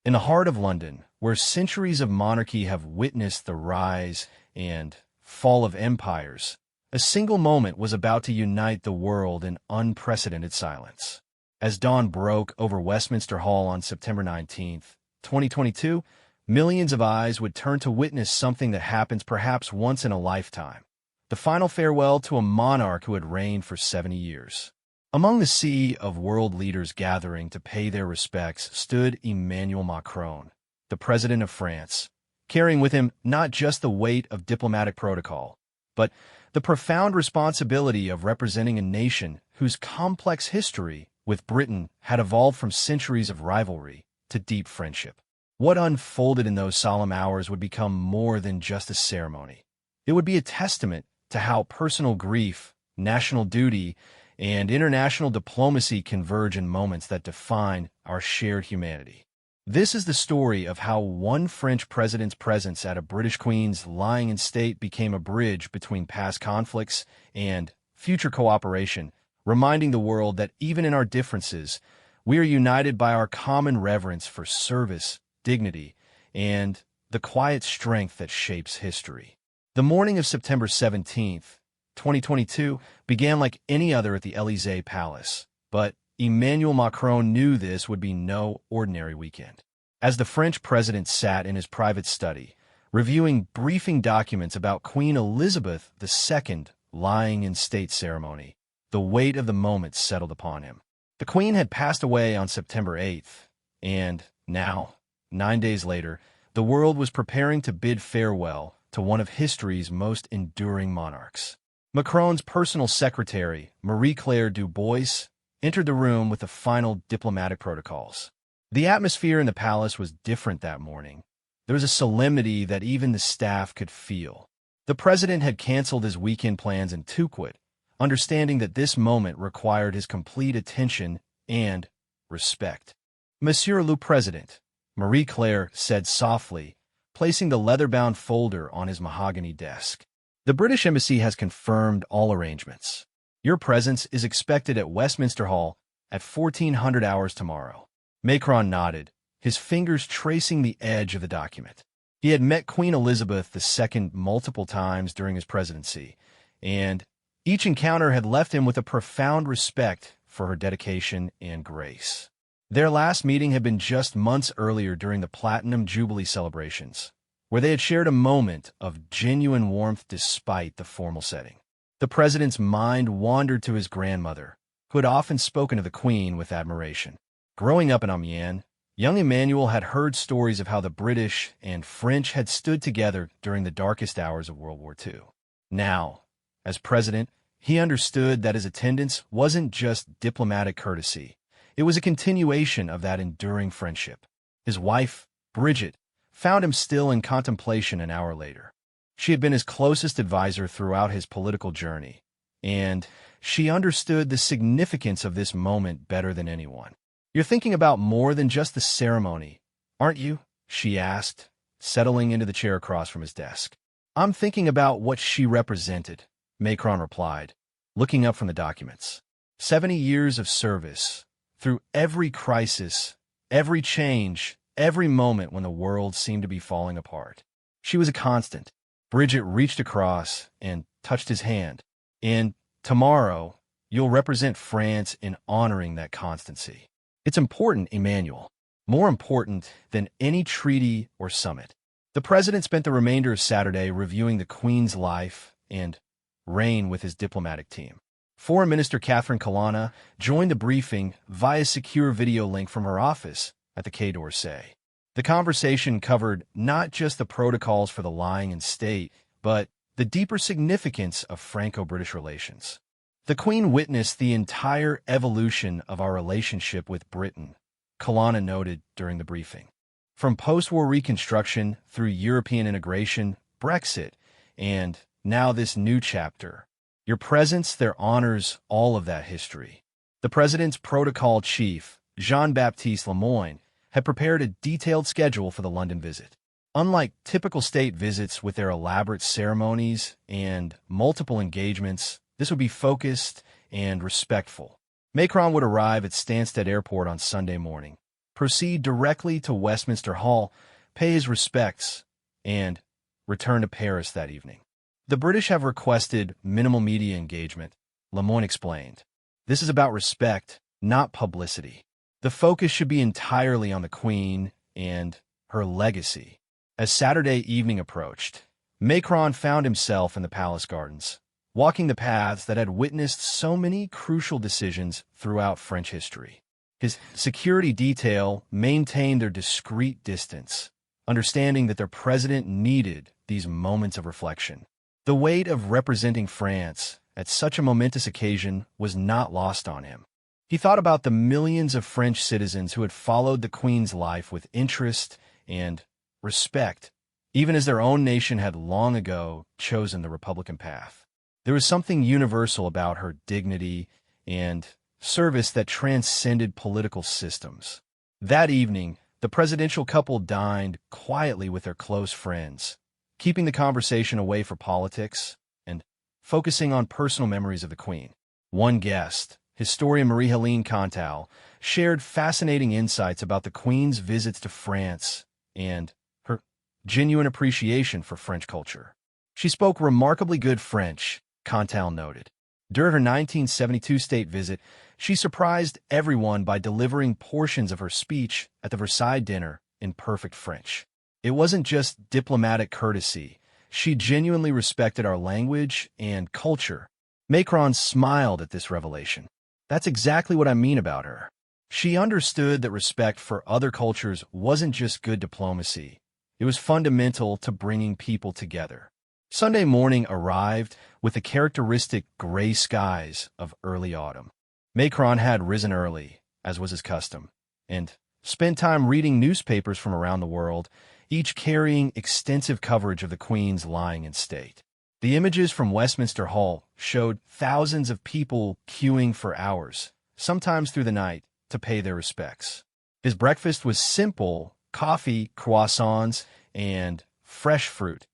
In the heart of London, where centuries of monarchy have witnessed the rise and fall of empires, a single moment was about to unite the world in unprecedented silence. As dawn broke over Westminster Hall on September 19, 2022, millions of eyes would turn to witness something that happens perhaps once in a lifetime: the final farewell to a monarch who had reigned for 70 years. Among the sea of world leaders gathering to pay their respects stood Emmanuel Macron, the president of France, carrying with him not just the weight of diplomatic protocol, but the profound responsibility of representing a nation whose complex history with Britain had evolved from centuries of rivalry to deep friendship. What unfolded in those solemn hours would become more than just a ceremony. It would be a testament to how personal grief, national duty, and international diplomacy converge in moments that define our shared humanity. This is the story of how one French president's presence at a British queen's lying in state became a bridge between past conflicts and future cooperation, reminding the world that even in our differences, we are united by our common reverence for service, dignity, and the quiet strength that shapes history. The morning of September 17th, 2022 began like any other at the Élysée Palace, but Emmanuel Macron knew this would be no ordinary weekend. As the French president sat in his private study, reviewing briefing documents about Queen Elizabeth II lying in state ceremony, the weight of the moment settled upon him. The Queen had passed away on September 8th, and now, 9 days later, the world was preparing to bid farewell to one of history's most enduring monarchs. Macron's personal secretary, Marie-Claire Dubois, entered the room with the final diplomatic protocols. The atmosphere in the palace was different that morning. There was a solemnity that even the staff could feel. The president had canceled his weekend plans in Touquet, understanding that this moment required his complete attention and respect. "Monsieur le Président," Marie-Claire said softly, placing the leather-bound folder on his mahogany desk. "The British Embassy has confirmed all arrangements. Your presence is expected at Westminster Hall at 1400 hours tomorrow." Macron nodded, his fingers tracing the edge of the document. He had met Queen Elizabeth II multiple times during his presidency, and each encounter had left him with a profound respect for her dedication and grace. Their last meeting had been just months earlier during the Platinum Jubilee celebrations, where they had shared a moment of genuine warmth despite the formal setting. The president's mind wandered to his grandmother, who had often spoken of the Queen with admiration. Growing up in Amiens, young Emmanuel had heard stories of how the British and French had stood together during the darkest hours of World War II. Now, as president, he understood that his attendance wasn't just diplomatic courtesy. It was a continuation of that enduring friendship. His wife, Bridget, found him still in contemplation an hour later. She had been his closest advisor throughout his political journey, and she understood the significance of this moment better than anyone. "You're thinking about more than just the ceremony, aren't you?" she asked, settling into the chair across from his desk. "I'm thinking about what she represented," Macron replied, looking up from the documents. 70 years of service, through every crisis, every change, every moment when the world seemed to be falling apart. She was a constant. Bridget reached across and touched his hand. "And tomorrow, you'll represent France in honoring that constancy. It's important, Emmanuel. More important than any treaty or summit." The president spent the remainder of Saturday reviewing the Queen's life and reign with his diplomatic team. Foreign Minister Catherine Colonna joined the briefing via secure video link from her office at the Quai d'Orsay. The conversation covered not just the protocols for the lying in state, but the deeper significance of Franco-British relations. "The Queen witnessed the entire evolution of our relationship with Britain," Colonna noted during the briefing. "From post-war reconstruction through European integration, Brexit, and now this new chapter. Your presence there honors all of that history." The president's protocol chief, Jean-Baptiste Lemoyne, had prepared a detailed schedule for the London visit. Unlike typical state visits with their elaborate ceremonies and multiple engagements, this would be focused and respectful. Macron would arrive at Stansted Airport on Sunday morning, proceed directly to Westminster Hall, pay his respects, and return to Paris that evening. The British have requested minimal media engagement, Lemoyne explained. This is about respect, not publicity. The focus should be entirely on the Queen and her legacy. As Saturday evening approached, Macron found himself in the palace gardens, walking the paths that had witnessed so many crucial decisions throughout French history. His security detail maintained their discreet distance, understanding that their president needed these moments of reflection. The weight of representing France at such a momentous occasion was not lost on him. He thought about the millions of French citizens who had followed the Queen's life with interest and respect, even as their own nation had long ago chosen the Republican path. There was something universal about her dignity and service that transcended political systems. That evening, the presidential couple dined quietly with their close friends, keeping the conversation away from politics and focusing on personal memories of the Queen. One guest, historian Marie-Helene Contal, shared fascinating insights about the Queen's visits to France and her genuine appreciation for French culture. She spoke remarkably good French, Contal noted. During her 1972 state visit, she surprised everyone by delivering portions of her speech at the Versailles dinner in perfect French. It wasn't just diplomatic courtesy. She genuinely respected our language and culture. Macron smiled at this revelation. That's exactly what I mean about her. She understood that respect for other cultures wasn't just good diplomacy. It was fundamental to bringing people together. Sunday morning arrived with the characteristic gray skies of early autumn. Macron had risen early, as was his custom, and spent time reading newspapers from around the world, each carrying extensive coverage of the Queen's lying in state. The images from Westminster Hall showed thousands of people queuing for hours, sometimes through the night, to pay their respects. His breakfast was simple: coffee, croissants, and fresh fruit,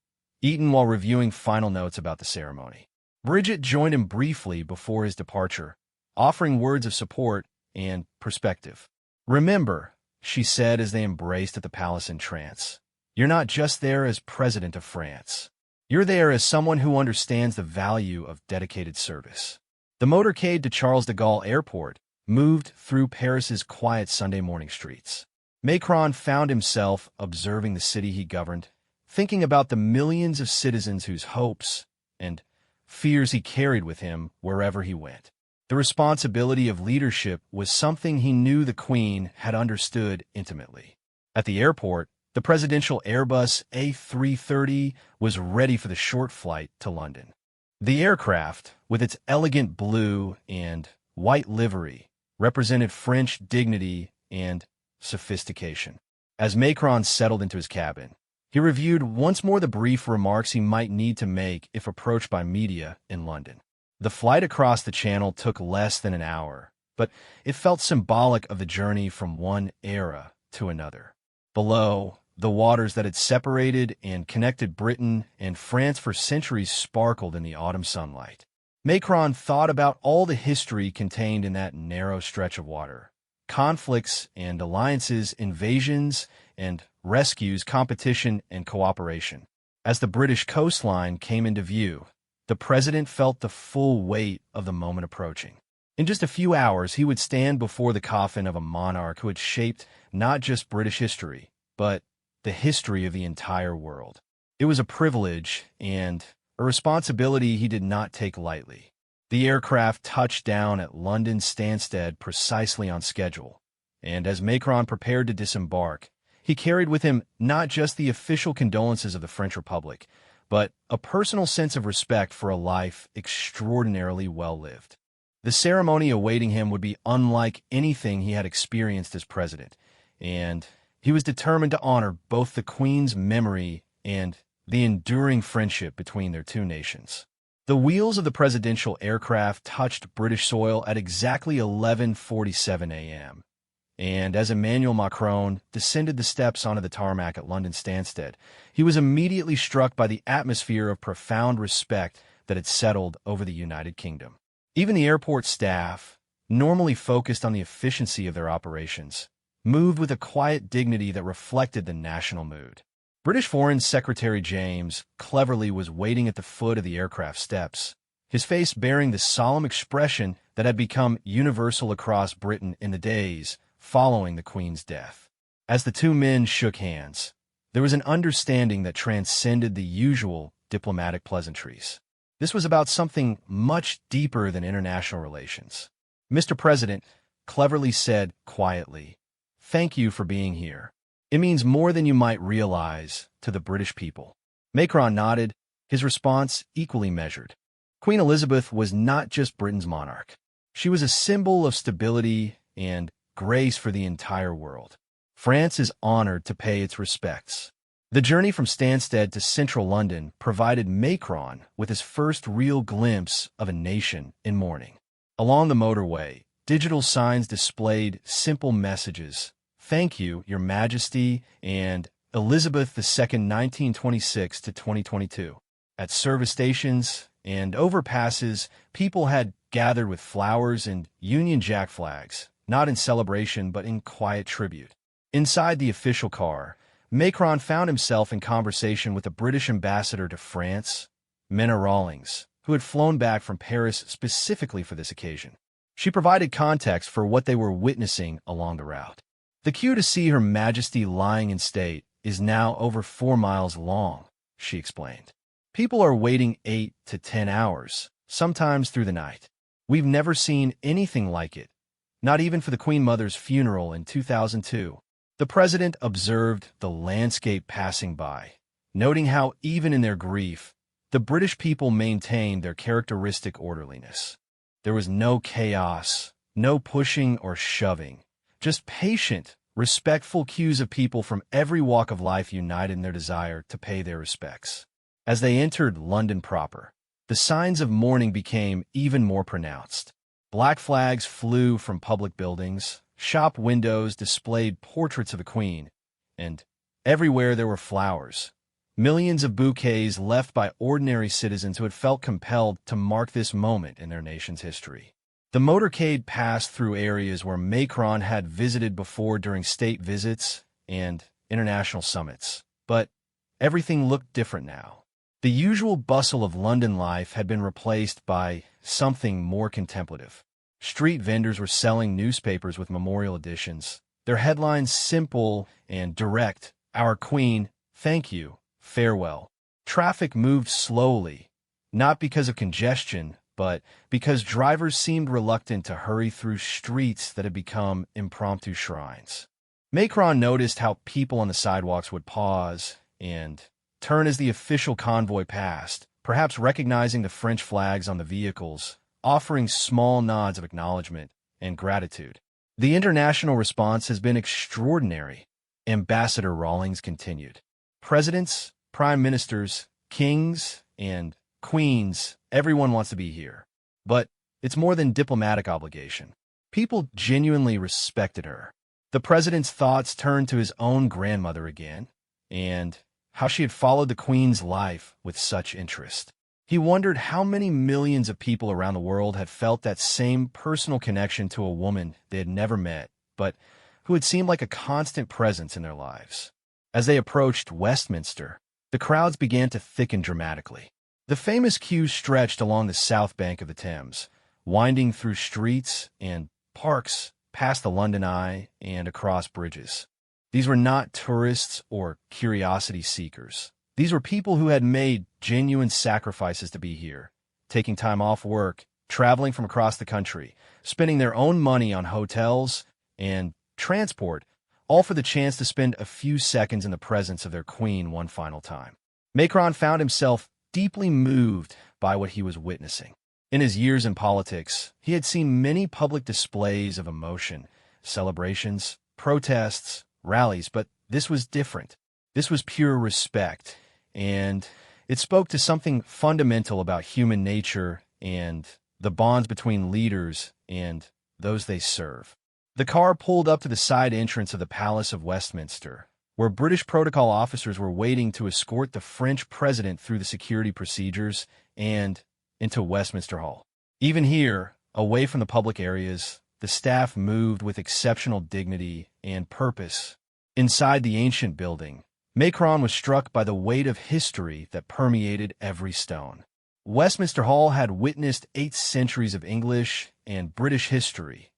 eaten while reviewing final notes about the ceremony. Bridget joined him briefly before his departure, offering words of support and perspective. "Remember," she said as they embraced at the palace in trance, "you're not just there as President of France. You're there as someone who understands the value of dedicated service." The motorcade to Charles de Gaulle Airport moved through Paris's quiet Sunday morning streets. Macron found himself observing the city he governed, thinking about the millions of citizens whose hopes and fears he carried with him wherever he went. The responsibility of leadership was something he knew the Queen had understood intimately. At the airport, the presidential Airbus A330 was ready for the short flight to London. The aircraft, with its elegant blue and white livery, represented French dignity and sophistication. As Macron settled into his cabin, he reviewed once more the brief remarks he might need to make if approached by media in London. The flight across the Channel took less than an hour, but it felt symbolic of the journey from one era to another. Below, the waters that had separated and connected Britain and France for centuries sparkled in the autumn sunlight. Macron thought about all the history contained in that narrow stretch of water: conflicts and alliances, invasions and rescues, competition and cooperation. As the British coastline came into view, the president felt the full weight of the moment approaching. In just a few hours, he would stand before the coffin of a monarch who had shaped not just British history, but the history of the entire world. It was a privilege and a responsibility he did not take lightly. The aircraft touched down at London Stansted precisely on schedule, and as Macron prepared to disembark, he carried with him not just the official condolences of the French Republic, but a personal sense of respect for a life extraordinarily well-lived. The ceremony awaiting him would be unlike anything he had experienced as president, and he was determined to honor both the Queen's memory and the enduring friendship between their two nations. The wheels of the presidential aircraft touched British soil at exactly 11:47 a.m., and as Emmanuel Macron descended the steps onto the tarmac at London Stansted, he was immediately struck by the atmosphere of profound respect that had settled over the United Kingdom. Even the airport staff, normally focused on the efficiency of their operations, moved with a quiet dignity that reflected the national mood. British Foreign Secretary James cleverly was waiting at the foot of the aircraft steps, his face bearing the solemn expression that had become universal across Britain in the days following the Queen's death. As the two men shook hands, there was an understanding that transcended the usual diplomatic pleasantries. This was about something much deeper than international relations. "Mr. President," cleverly said quietly, "thank you for being here. It means more than you might realize to the British people." Macron nodded, his response equally measured. Queen Elizabeth was not just Britain's monarch. She was a symbol of stability and grace for the entire world. France is honored to pay its respects. The journey from Stansted to central London provided Macron with his first real glimpse of a nation in mourning. Along the motorway, digital signs displayed simple messages: "Thank you, Your Majesty," and "Elizabeth II, 1926 to 2022. At service stations and overpasses, people had gathered with flowers and Union Jack flags, not in celebration but in quiet tribute. Inside the official car, Macron found himself in conversation with the British ambassador to France, Minna Rawlings, who had flown back from Paris specifically for this occasion. She provided context for what they were witnessing along the route. "The queue to see Her Majesty lying in state is now over 4 miles long," she explained. "People are waiting 8 to 10 hours, sometimes through the night. We've never seen anything like it, not even for the Queen Mother's funeral in 2002. The president observed the landscape passing by, noting how, even in their grief, the British people maintained their characteristic orderliness. There was no chaos, no pushing or shoving, just patient, respectful queues of people from every walk of life united in their desire to pay their respects." As they entered London proper, the signs of mourning became even more pronounced. Black flags flew from public buildings, shop windows displayed portraits of the Queen, and everywhere there were flowers. Millions of bouquets left by ordinary citizens who had felt compelled to mark this moment in their nation's history. The motorcade passed through areas where Macron had visited before during state visits and international summits, but everything looked different now. The usual bustle of London life had been replaced by something more contemplative. Street vendors were selling newspapers with memorial editions, their headlines simple and direct: "Our Queen, thank you, farewell." Traffic moved slowly, not because of congestion, but because drivers seemed reluctant to hurry through streets that had become impromptu shrines. Macron noticed how people on the sidewalks would pause and turn as the official convoy passed, perhaps recognizing the French flags on the vehicles, offering small nods of acknowledgement and gratitude. "The international response has been extraordinary," Ambassador Rawlings continued. "Presidents, prime ministers, kings, and queens, everyone wants to be here. But it's more than diplomatic obligation. People genuinely respected her." The president's thoughts turned to his own grandmother again, and how she had followed the Queen's life with such interest. He wondered how many millions of people around the world had felt that same personal connection to a woman they had never met, but who had seemed like a constant presence in their lives. As they approached Westminster, the crowds began to thicken dramatically. The famous queue stretched along the south bank of the Thames, winding through streets and parks past the London Eye and across bridges. These were not tourists or curiosity seekers. These were people who had made genuine sacrifices to be here, taking time off work, traveling from across the country, spending their own money on hotels and transport, all for the chance to spend a few seconds in the presence of their Queen one final time. Macron found himself deeply moved by what he was witnessing. In his years in politics, he had seen many public displays of emotion, celebrations, protests, rallies, but this was different. This was pure respect, and it spoke to something fundamental about human nature and the bonds between leaders and those they serve. The car pulled up to the side entrance of the Palace of Westminster, where British protocol officers were waiting to escort the French president through the security procedures and into Westminster Hall. Even here, away from the public areas, the staff moved with exceptional dignity and purpose. Inside the ancient building, Macron was struck by the weight of history that permeated every stone. Westminster Hall had witnessed 8 centuries of English and British history,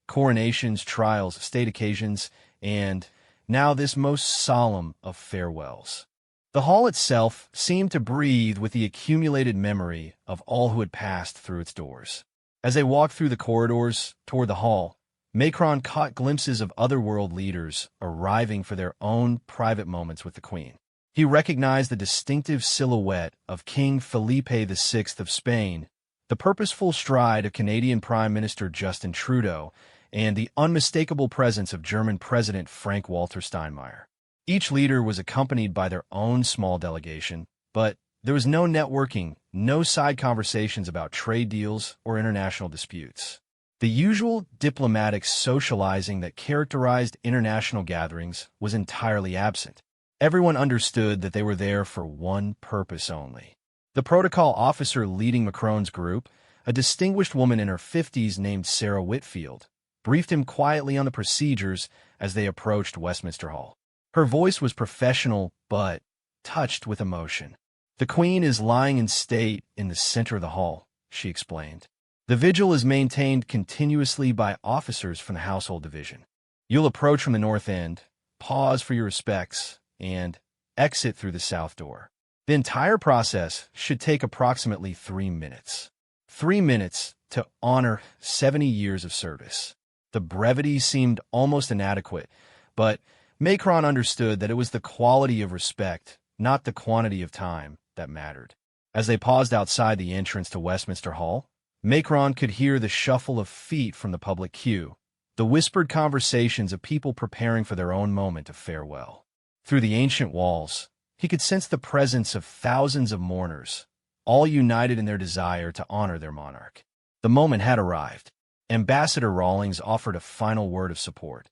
coronations, trials, state occasions, and now this most solemn of farewells. The hall itself seemed to breathe with the accumulated memory of all who had passed through its doors. As they walked through the corridors toward the hall, Macron caught glimpses of other world leaders arriving for their own private moments with the Queen. He recognized the distinctive silhouette of King Felipe VI of Spain, the purposeful stride of Canadian Prime Minister Justin Trudeau, and the unmistakable presence of German President Frank-Walter Steinmeier. Each leader was accompanied by their own small delegation, but there was no networking, no side conversations about trade deals or international disputes. The usual diplomatic socializing that characterized international gatherings was entirely absent. Everyone understood that they were there for one purpose only. The protocol officer leading Macron's group, a distinguished woman in her 50s named Sarah Whitfield, briefed him quietly on the procedures as they approached Westminster Hall. Her voice was professional, but touched with emotion. "The Queen is lying in state in the center of the hall," she explained. "The vigil is maintained continuously by officers from the Household Division. You'll approach from the north end, pause for your respects, and exit through the south door. The entire process should take approximately 3 minutes. 3 minutes to honor 70 years of service." The brevity seemed almost inadequate, but Macron understood that it was the quality of respect, not the quantity of time, that mattered. As they paused outside the entrance to Westminster Hall, Macron could hear the shuffle of feet from the public queue, the whispered conversations of people preparing for their own moment of farewell. Through the ancient walls, he could sense the presence of thousands of mourners, all united in their desire to honor their monarch. The moment had arrived. Ambassador Rawlings offered a final word of support.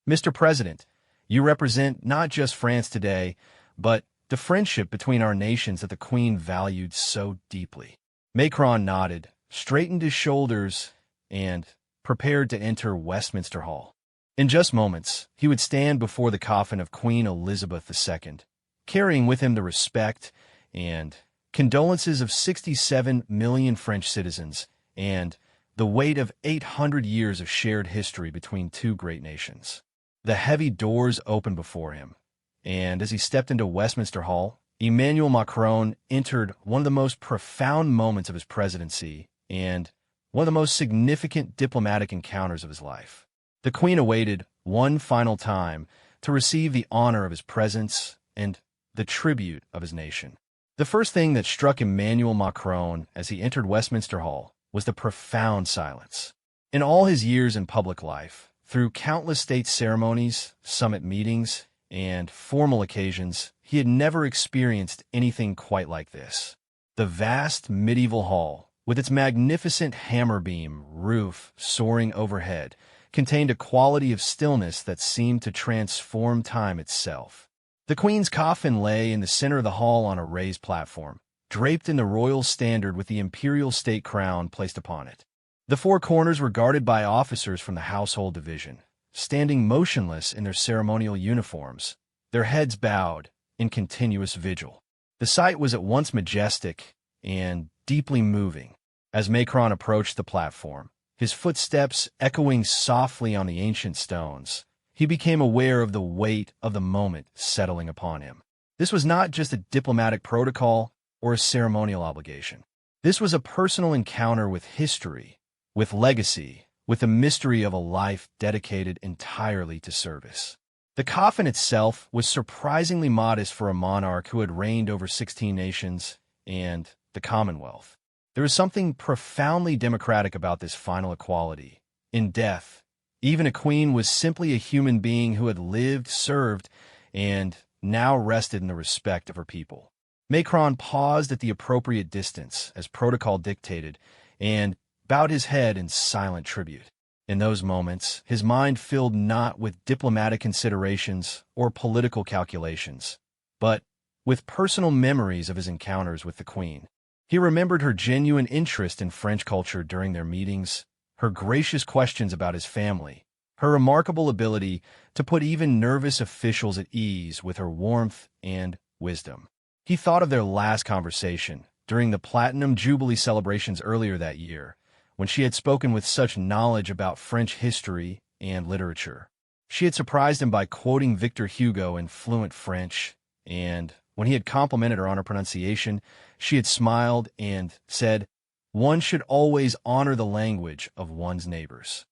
"Mr. President, you represent not just France today, but the friendship between our nations that the Queen valued so deeply." Macron nodded, straightened his shoulders, and prepared to enter Westminster Hall. In just moments, he would stand before the coffin of Queen Elizabeth II, carrying with him the respect and condolences of 67 million French citizens and the weight of 800 years of shared history between two great nations. The heavy doors opened before him, and as he stepped into Westminster Hall, Emmanuel Macron entered one of the most profound moments of his presidency and one of the most significant diplomatic encounters of his life. The Queen awaited one final time to receive the honor of his presence and the tribute of his nation. The first thing that struck Emmanuel Macron as he entered Westminster Hall was the profound silence. In all his years in public life, through countless state ceremonies, summit meetings, and formal occasions, he had never experienced anything quite like this. The vast medieval hall, with its magnificent hammer beam roof soaring overhead, contained a quality of stillness that seemed to transform time itself. The Queen's coffin lay in the center of the hall on a raised platform, draped in the royal standard with the imperial state crown placed upon it. The four corners were guarded by officers from the Household Division, standing motionless in their ceremonial uniforms, their heads bowed in continuous vigil. The sight was at once majestic and deeply moving. As Macron approached the platform, his footsteps echoing softly on the ancient stones, he became aware of the weight of the moment settling upon him. This was not just a diplomatic protocol or a ceremonial obligation. This was a personal encounter with history, with legacy, with the mystery of a life dedicated entirely to service. The coffin itself was surprisingly modest for a monarch who had reigned over 16 nations and the Commonwealth. There was something profoundly democratic about this final equality. In death, even a queen was simply a human being who had lived, served, and now rested in the respect of her people. Macron paused at the appropriate distance, as protocol dictated, and bowed his head in silent tribute. In those moments, his mind filled not with diplomatic considerations or political calculations, but with personal memories of his encounters with the Queen. He remembered her genuine interest in French culture during their meetings, her gracious questions about his family, her remarkable ability to put even nervous officials at ease with her warmth and wisdom. He thought of their last conversation during the Platinum Jubilee celebrations earlier that year, when she had spoken with such knowledge about French history and literature. She had surprised him by quoting Victor Hugo in fluent French, and when he had complimented her on her pronunciation, she had smiled and said, "One should always honor the language of one's neighbors."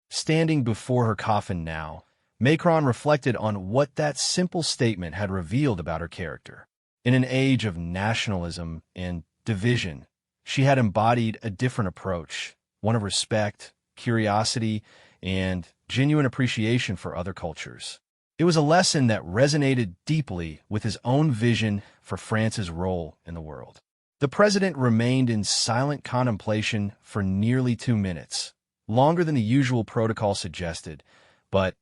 Standing before her coffin now, Macron reflected on what that simple statement had revealed about her character. In an age of nationalism and division, she had embodied a different approach, one of respect, curiosity, and genuine appreciation for other cultures. It was a lesson that resonated deeply with his own vision for France's role in the world. The president remained in silent contemplation for nearly 2 minutes, longer than the usual protocol suggested, but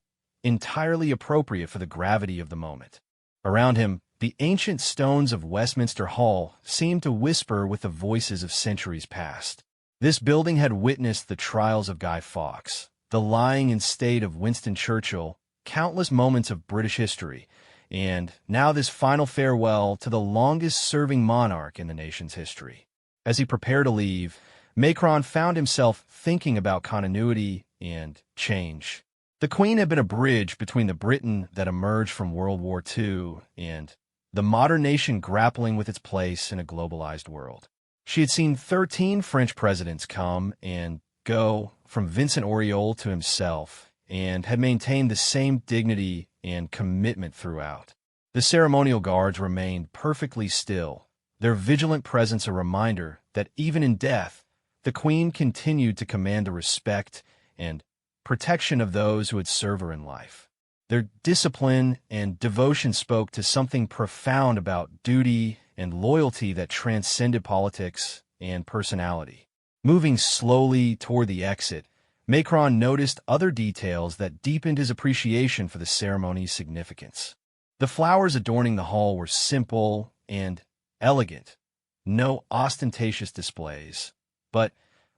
entirely appropriate for the gravity of the moment. Around him, the ancient stones of Westminster Hall seemed to whisper with the voices of centuries past. This building had witnessed the trials of Guy Fawkes, the lying in state of Winston Churchill, countless moments of British history, and now this final farewell to the longest-serving monarch in the nation's history. As he prepared to leave, Macron found himself thinking about continuity and change. The Queen had been a bridge between the Britain that emerged from World War II and the modern nation grappling with its place in a globalized world. She had seen 13 French presidents come and go, from Vincent Auriol to himself, and had maintained the same dignity and commitment throughout. The ceremonial guards remained perfectly still, their vigilant presence a reminder that even in death, the Queen continued to command the respect and protection of those who had served her in life. Their discipline and devotion spoke to something profound about duty and loyalty that transcended politics and personality. Moving slowly toward the exit, Macron noticed other details that deepened his appreciation for the ceremony's significance. The flowers adorning the hall were simple and elegant, no ostentatious displays, but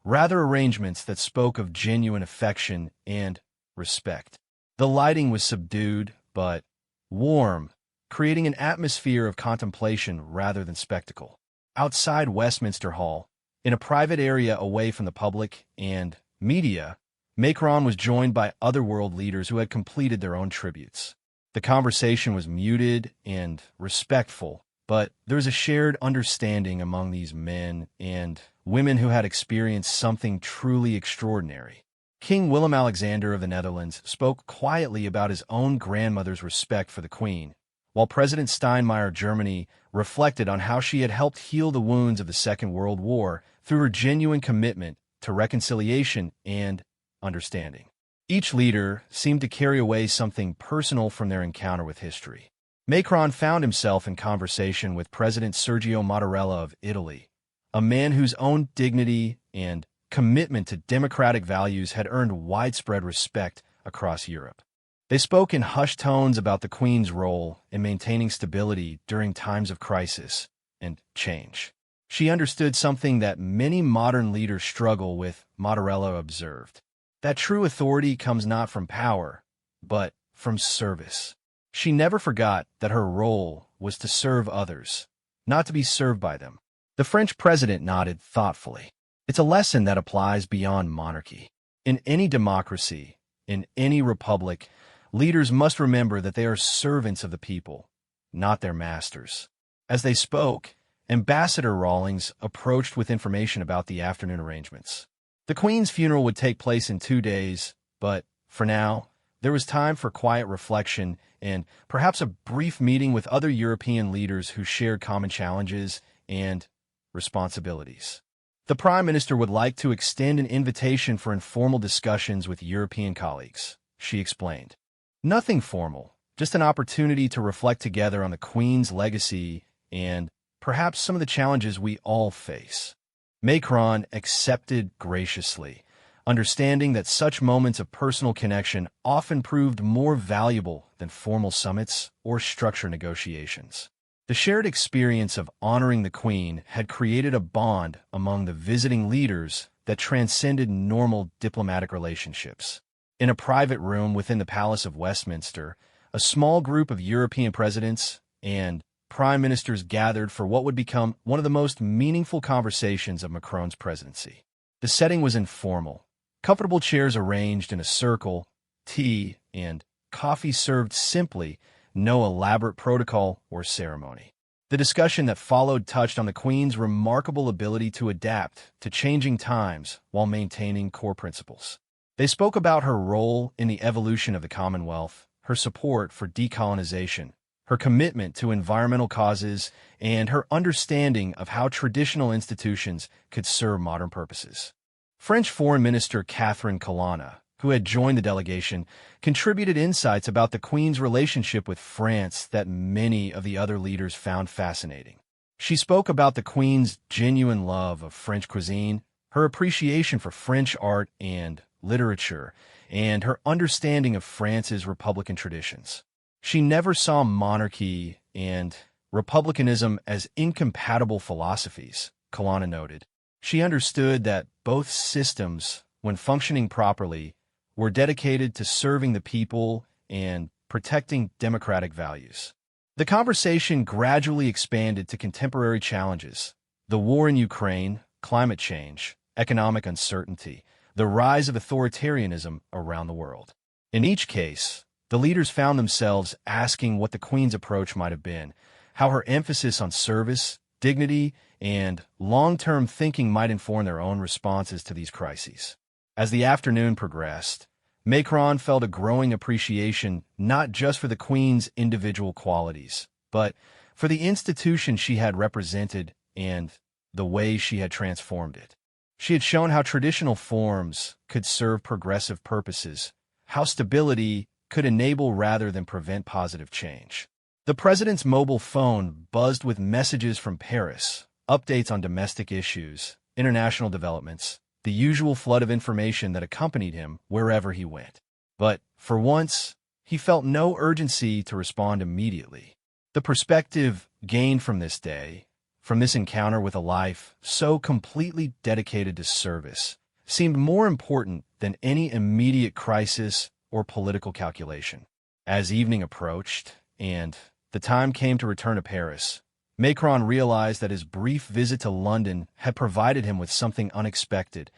rather arrangements that spoke of genuine affection and respect. The lighting was subdued but warm, creating an atmosphere of contemplation rather than spectacle. Outside Westminster Hall, in a private area away from the public and media, Macron was joined by other world leaders who had completed their own tributes. The conversation was muted and respectful, but there was a shared understanding among these men and women who had experienced something truly extraordinary. King Willem-Alexander of the Netherlands spoke quietly about his own grandmother's respect for the Queen, while President Steinmeier of Germany reflected on how she had helped heal the wounds of the Second World War through her genuine commitment to reconciliation and understanding. Each leader seemed to carry away something personal from their encounter with history. Macron found himself in conversation with President Sergio Mattarella of Italy, a man whose own dignity and commitment to democratic values had earned widespread respect across Europe. They spoke in hushed tones about the Queen's role in maintaining stability during times of crisis and change. She understood something that many modern leaders struggle with, Mattarella observed. That true authority comes not from power, but from service. She never forgot that her role was to serve others, not to be served by them. The French president nodded thoughtfully. It's a lesson that applies beyond monarchy. In any democracy, in any republic, leaders must remember that they are servants of the people, not their masters. As they spoke, Ambassador Rawlings approached with information about the afternoon arrangements. The Queen's funeral would take place in 2 days, but, for now, there was time for quiet reflection and perhaps a brief meeting with other European leaders who shared common challenges and responsibilities. The Prime Minister would like to extend an invitation for informal discussions with European colleagues, she explained. Nothing formal, just an opportunity to reflect together on the Queen's legacy and perhaps some of the challenges we all face. Macron accepted graciously, understanding that such moments of personal connection often proved more valuable than formal summits or structured negotiations. The shared experience of honoring the Queen had created a bond among the visiting leaders that transcended normal diplomatic relationships. In a private room within the Palace of Westminster, a small group of European presidents and prime ministers gathered for what would become one of the most meaningful conversations of Macron's presidency. The setting was informal. Comfortable chairs arranged in a circle, tea and coffee served simply, no elaborate protocol or ceremony. The discussion that followed touched on the Queen's remarkable ability to adapt to changing times while maintaining core principles. They spoke about her role in the evolution of the Commonwealth, her support for decolonization, her commitment to environmental causes, and her understanding of how traditional institutions could serve modern purposes. French Foreign Minister Catherine Colonna, who had joined the delegation, contributed insights about the Queen's relationship with France that many of the other leaders found fascinating. She spoke about the Queen's genuine love of French cuisine, her appreciation for French art and literature, and her understanding of France's republican traditions. She never saw monarchy and republicanism as incompatible philosophies, Colonna noted. She understood that both systems, when functioning properly, were dedicated to serving the people and protecting democratic values. The conversation gradually expanded to contemporary challenges: the war in Ukraine, climate change, economic uncertainty, the rise of authoritarianism around the world. In each case, the leaders found themselves asking what the Queen's approach might have been, how her emphasis on service, dignity, and long-term thinking might inform their own responses to these crises. As the afternoon progressed, Macron felt a growing appreciation not just for the Queen's individual qualities, but for the institution she had represented and the way she had transformed it. She had shown how traditional forms could serve progressive purposes, how stability could enable rather than prevent positive change. The president's mobile phone buzzed with messages from Paris, updates on domestic issues, international developments, the usual flood of information that accompanied him wherever he went. But, for once, he felt no urgency to respond immediately. The perspective gained from this day, from this encounter with a life so completely dedicated to service, seemed more important than any immediate crisis or political calculation. As evening approached, and the time came to return to Paris, Macron realized that his brief visit to London had provided him with something unexpected,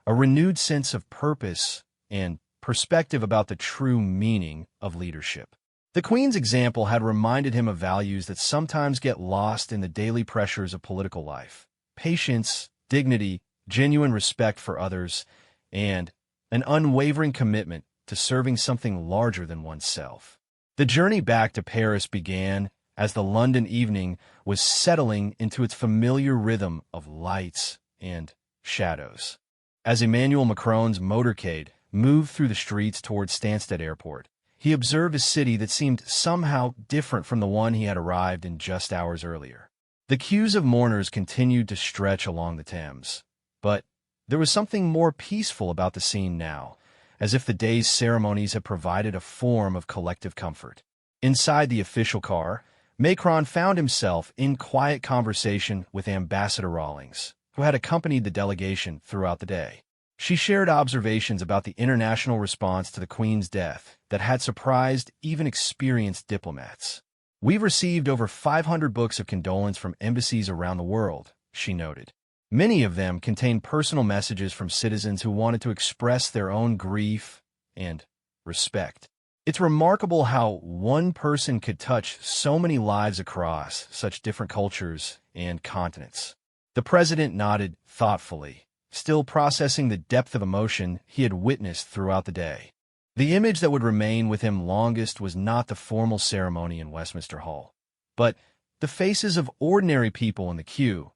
a renewed sense of purpose and perspective about the true meaning of leadership. The Queen's example had reminded him of values that sometimes get lost in the daily pressures of political life: patience, dignity, genuine respect for others, and an unwavering commitment to serving something larger than oneself. The journey back to Paris began as the London evening was settling into its familiar rhythm of lights and shadows. As Emmanuel Macron's motorcade moved through the streets towards Stansted Airport, he observed a city that seemed somehow different from the one he had arrived in just hours earlier. The queues of mourners continued to stretch along the Thames, but there was something more peaceful about the scene now, as if the day's ceremonies had provided a form of collective comfort. Inside the official car, Macron found himself in quiet conversation with Ambassador Rawlings, who had accompanied the delegation throughout the day. She shared observations about the international response to the Queen's death that had surprised even experienced diplomats. "We've received over 500 books of condolence from embassies around the world," she noted. Many of them contained personal messages from citizens who wanted to express their own grief and respect. It's remarkable how one person could touch so many lives across such different cultures and continents. The president nodded thoughtfully, still processing the depth of emotion he had witnessed throughout the day. The image that would remain with him longest was not the formal ceremony in Westminster Hall, but the faces of ordinary people in the queue,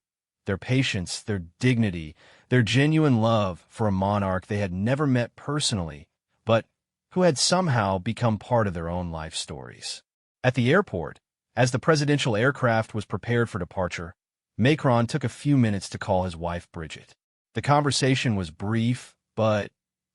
their patience, their dignity, their genuine love for a monarch they had never met personally, but who had somehow become part of their own life stories. At the airport, as the presidential aircraft was prepared for departure, Macron took a few minutes to call his wife Bridget. The conversation was brief, but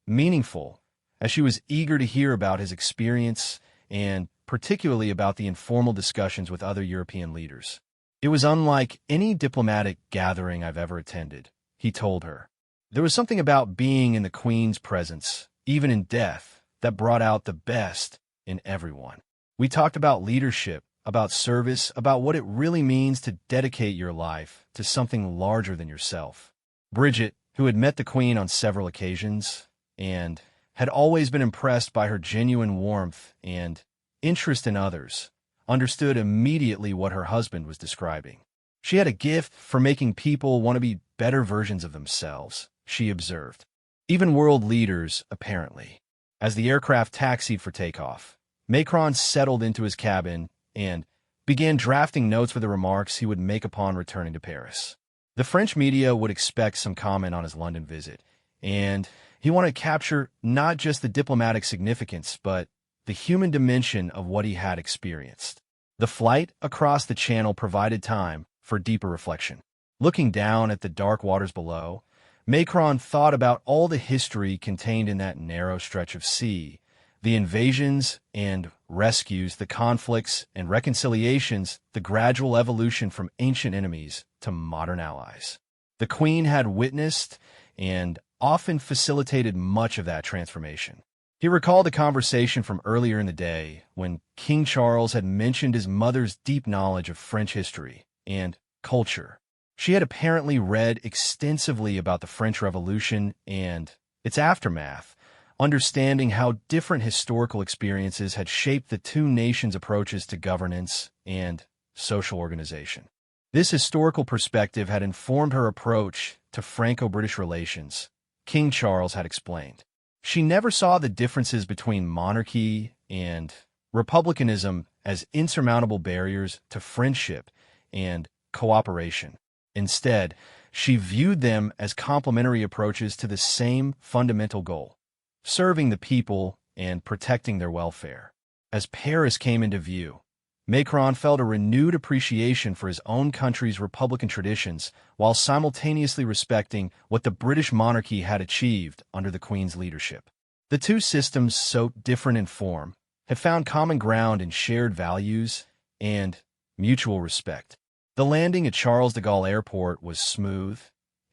meaningful, as she was eager to hear about his experience and particularly about the informal discussions with other European leaders. "It was unlike any diplomatic gathering I've ever attended," he told her. There was something about being in the Queen's presence, even in death, that brought out the best in everyone. We talked about leadership, about service, about what it really means to dedicate your life to something larger than yourself. Bridget, who had met the Queen on several occasions and had always been impressed by her genuine warmth and interest in others, understood immediately what her husband was describing. She had a gift for making people want to be better versions of themselves, she observed. Even world leaders, apparently. As the aircraft taxied for takeoff, Macron settled into his cabin and began drafting notes for the remarks he would make upon returning to Paris. The French media would expect some comment on his London visit, and he wanted to capture not just the diplomatic significance, but the human dimension of what he had experienced. The flight across the channel provided time for deeper reflection. Looking down at the dark waters below, Macron thought about all the history contained in that narrow stretch of sea, the invasions and rescues, the conflicts and reconciliations, the gradual evolution from ancient enemies to modern allies. The Queen had witnessed and often facilitated much of that transformation. He recalled a conversation from earlier in the day when King Charles had mentioned his mother's deep knowledge of French history and culture. She had apparently read extensively about the French Revolution and its aftermath, understanding how different historical experiences had shaped the two nations' approaches to governance and social organization. This historical perspective had informed her approach to Franco-British relations, King Charles had explained. She never saw the differences between monarchy and republicanism as insurmountable barriers to friendship and cooperation. Instead, she viewed them as complementary approaches to the same fundamental goal: serving the people and protecting their welfare. As Paris came into view, Macron felt a renewed appreciation for his own country's republican traditions while simultaneously respecting what the British monarchy had achieved under the Queen's leadership. The two systems, so different in form, had found common ground in shared values and mutual respect. The landing at Charles de Gaulle Airport was smooth,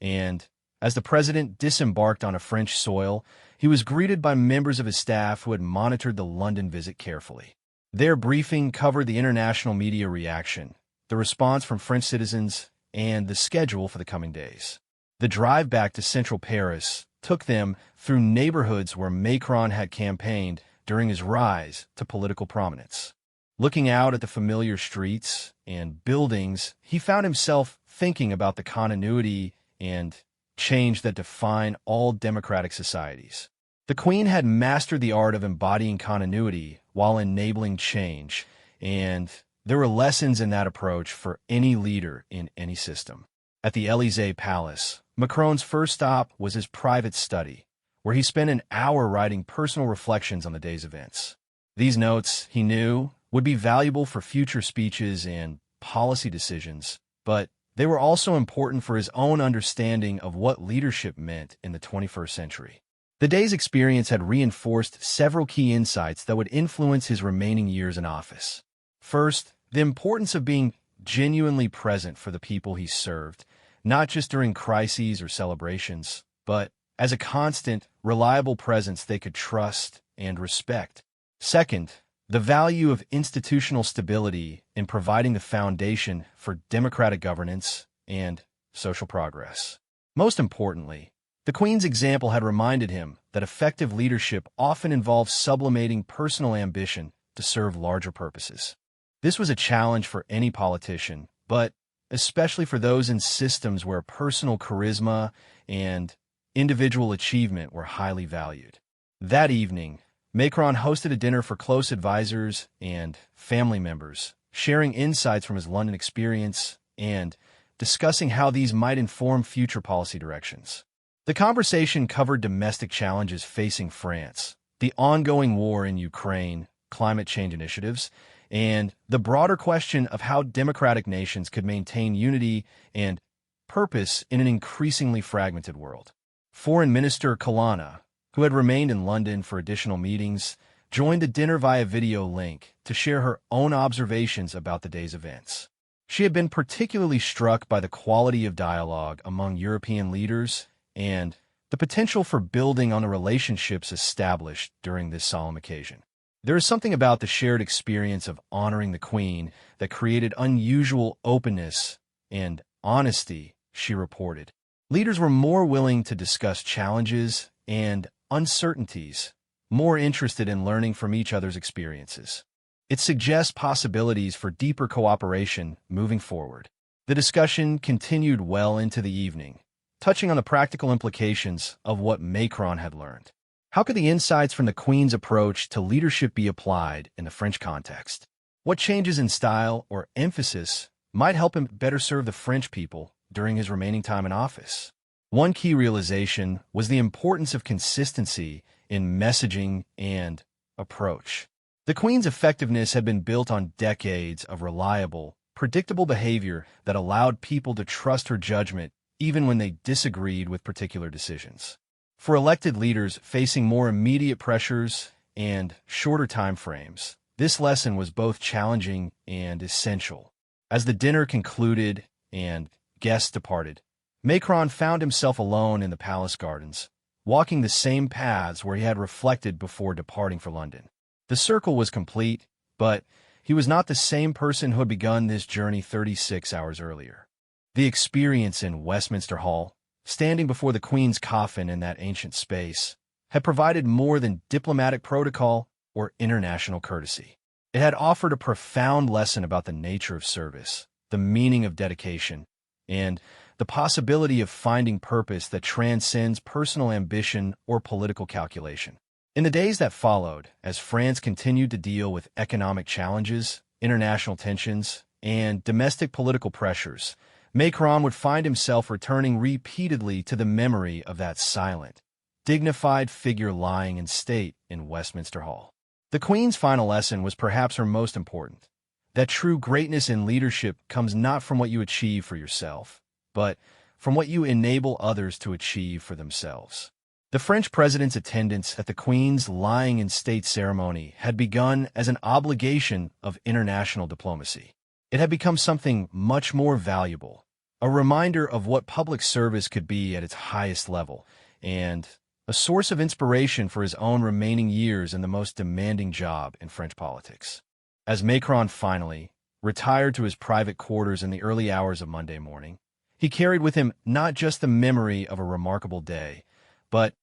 and as the president disembarked on a French soil, he was greeted by members of his staff who had monitored the London visit carefully. Their briefing covered the international media reaction, the response from French citizens, and the schedule for the coming days. The drive back to central Paris took them through neighborhoods where Macron had campaigned during his rise to political prominence. Looking out at the familiar streets and buildings, he found himself thinking about the continuity and change that define all democratic societies. The Queen had mastered the art of embodying continuity while enabling change, and there were lessons in that approach for any leader in any system. At the Élysée Palace, Macron's first stop was his private study, where he spent an hour writing personal reflections on the day's events. These notes, he knew, would be valuable for future speeches and policy decisions, but they were also important for his own understanding of what leadership meant in the 21st century. The day's experience had reinforced several key insights that would influence his remaining years in office. First, the importance of being genuinely present for the people he served, not just during crises or celebrations, but as a constant, reliable presence they could trust and respect. Second, the value of institutional stability in providing the foundation for democratic governance and social progress. Most importantly, the Queen's example had reminded him that effective leadership often involves sublimating personal ambition to serve larger purposes. This was a challenge for any politician, but especially for those in systems where personal charisma and individual achievement were highly valued. That evening, Macron hosted a dinner for close advisors and family members, sharing insights from his London experience and discussing how these might inform future policy directions. The conversation covered domestic challenges facing France, the ongoing war in Ukraine, climate change initiatives, and the broader question of how democratic nations could maintain unity and purpose in an increasingly fragmented world. Foreign Minister Kalana, who had remained in London for additional meetings, joined the dinner via video link to share her own observations about the day's events. She had been particularly struck by the quality of dialogue among European leaders and the potential for building on the relationships established during this solemn occasion. There is something about the shared experience of honoring the Queen that created unusual openness and honesty, she reported. Leaders were more willing to discuss challenges and uncertainties, more interested in learning from each other's experiences. It suggests possibilities for deeper cooperation moving forward. The discussion continued well into the evening, touching on the practical implications of what Macron had learned. How could the insights from the Queen's approach to leadership be applied in the French context? What changes in style or emphasis might help him better serve the French people during his remaining time in office? One key realization was the importance of consistency in messaging and approach. The Queen's effectiveness had been built on decades of reliable, predictable behavior that allowed people to trust her judgment even when they disagreed with particular decisions. For elected leaders facing more immediate pressures and shorter time frames, this lesson was both challenging and essential. As the dinner concluded and guests departed, Macron found himself alone in the palace gardens, walking the same paths where he had reflected before departing for London. The circle was complete, but he was not the same person who had begun this journey 36 hours earlier. The experience in Westminster Hall, standing before the Queen's coffin in that ancient space, had provided more than diplomatic protocol or international courtesy. It had offered a profound lesson about the nature of service, the meaning of dedication, and the possibility of finding purpose that transcends personal ambition or political calculation. In the days that followed, as France continued to deal with economic challenges, international tensions, and domestic political pressures, Macron would find himself returning repeatedly to the memory of that silent, dignified figure lying in state in Westminster Hall. The Queen's final lesson was perhaps her most important, that true greatness in leadership comes not from what you achieve for yourself, but from what you enable others to achieve for themselves. The French president's attendance at the Queen's lying in state ceremony had begun as an obligation of international diplomacy. It had become something much more valuable, a reminder of what public service could be at its highest level, and a source of inspiration for his own remaining years in the most demanding job in French politics. As Macron finally retired to his private quarters in the early hours of Monday morning, he carried with him not just the memory of a remarkable day, but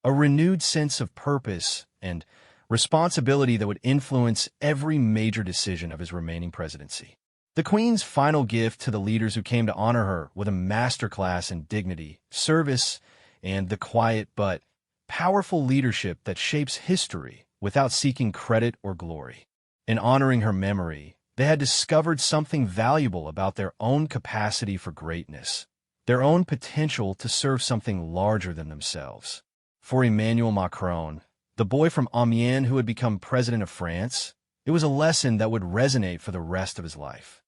a renewed sense of purpose and responsibility that would influence every major decision of his remaining presidency. The Queen's final gift to the leaders who came to honor her was a masterclass in dignity, service, and the quiet but powerful leadership that shapes history without seeking credit or glory. In honoring her memory, they had discovered something valuable about their own capacity for greatness, their own potential to serve something larger than themselves. For Emmanuel Macron, the boy from Amiens who had become president of France, it was a lesson that would resonate for the rest of his life.